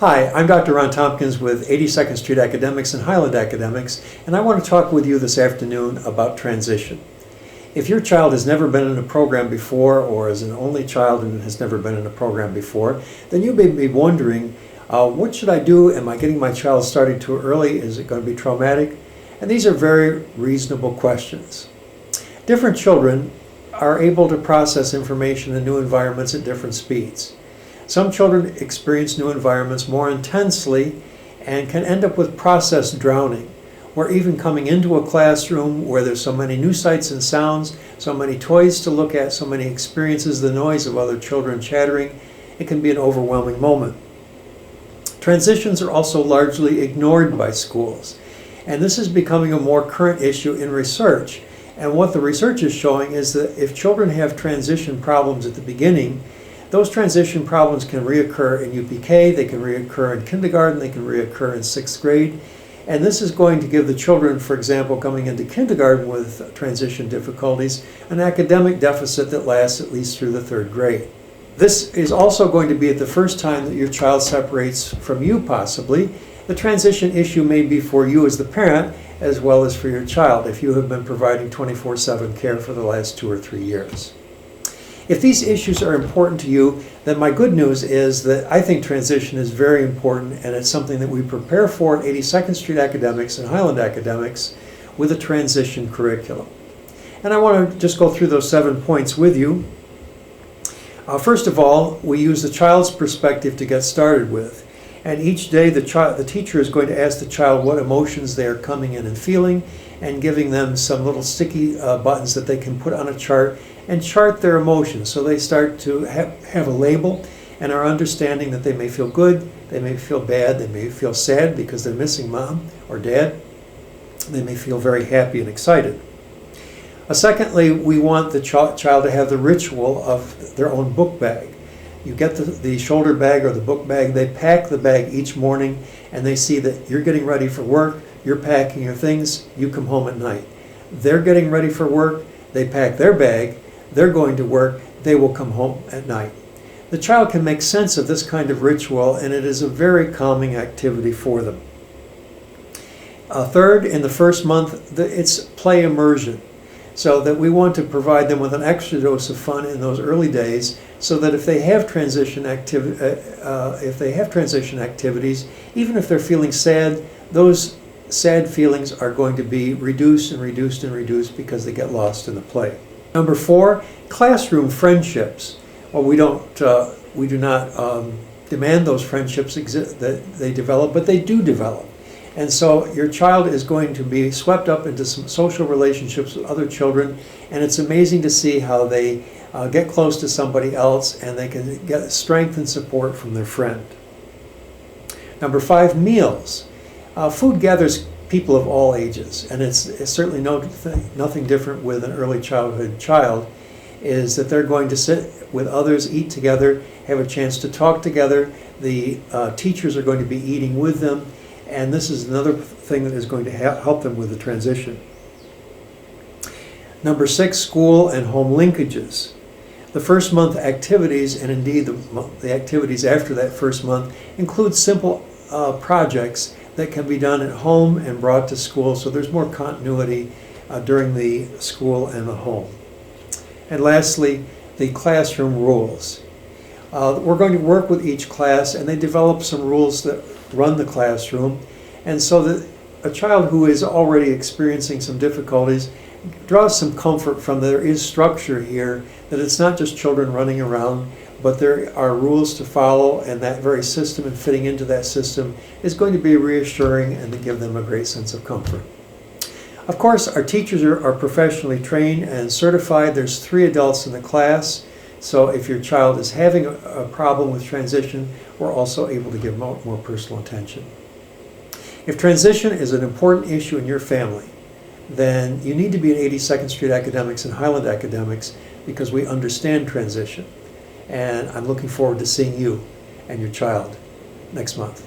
Hi, I'm Dr. Ron Tompkins with 82nd Street Academics and Highland Academics, and I want to talk with you this afternoon about transition. If your child has never been in a program before, or is an only child and has never been in a program before, then you may be wondering, what should I do? Am I getting my child started too early? Is it going to be traumatic? And these are very reasonable questions. Different children are able to process information in new environments at different speeds. Some children experience new environments more intensely and can end up with process drowning, where even coming into a classroom where there's so many new sights and sounds, so many toys to look at, so many experiences, the noise of other children chattering, it can be an overwhelming moment. Transitions are also largely ignored by schools, and this is becoming a more current issue in research. And what the research is showing is that if children have transition problems at the beginning, those transition problems can reoccur in UPK, they can reoccur in kindergarten, they can reoccur in 6th grade. And this is going to give the children, for example, coming into kindergarten with transition difficulties, an academic deficit that lasts at least through the 3rd grade. This is also going to be at the first time that your child separates from you, possibly. The transition issue may be for you as the parent, as well as for your child, if you have been providing 24/7 care for the last 2 or 3 years. If these issues are important to you, then my good news is that I think transition is very important, and it's something that we prepare for at 82nd Street Academics and Highland Academics with a transition curriculum. And I want to just go through those 7 points with you. First of all, we use the child's perspective to get started with. And each day the teacher is going to ask the child what emotions they are coming in and feeling, and giving them some little sticky buttons that they can put on a chart and chart their emotions. So they start to have a label and are understanding that they may feel good, they may feel bad, they may feel sad because they're missing mom or dad. They may feel very happy and excited. Secondly, we want the child to have the ritual of their own book bag. You get the shoulder bag or the book bag, they pack the bag each morning, and they see that you're getting ready for work, you're packing your things, you come home at night. They're getting ready for work, they pack their bag, they're going to work, they will come home at night. The child can make sense of this kind of ritual, and it is a very calming activity for them. Third, in the first month, it's play immersion. So that we want to provide them with an extra dose of fun in those early days, so that if they have transition activities, even if they're feeling sad, those sad feelings are going to be reduced and reduced and reduced because they get lost in the play. Number 4, classroom friendships. Well, we do not demand those friendships that they develop, but they do develop. And so your child is going to be swept up into some social relationships with other children, and it's amazing to see how they get close to somebody else and they can get strength and support from their friend. Number 5, meals. Food gathers people of all ages, and it's certainly nothing different with an early childhood child, is that they're going to sit with others, eat together, have a chance to talk together. The teachers are going to be eating with them, and this is another thing that is going to help them with the transition. Number 6, school and home linkages. The first month activities, and indeed the activities after that first month, include simple projects that can be done at home and brought to school, so there's more continuity during the school and the home. And lastly, the classroom rules. We're going to work with each class, and they develop some rules that run the classroom, and so that a child who is already experiencing some difficulties draws some comfort from there is structure here, that it's not just children running around, but there are rules to follow, and that very system and fitting into that system is going to be reassuring and to give them a great sense of comfort. Of course, our teachers are professionally trained and certified. There's 3 adults in the class, so if your child is having a problem with transition, we're also able to give more personal attention. If transition is an important issue in your family, then you need to be at 82nd Street Academics and Highland Academics, because we understand transition. And I'm looking forward to seeing you and your child next month.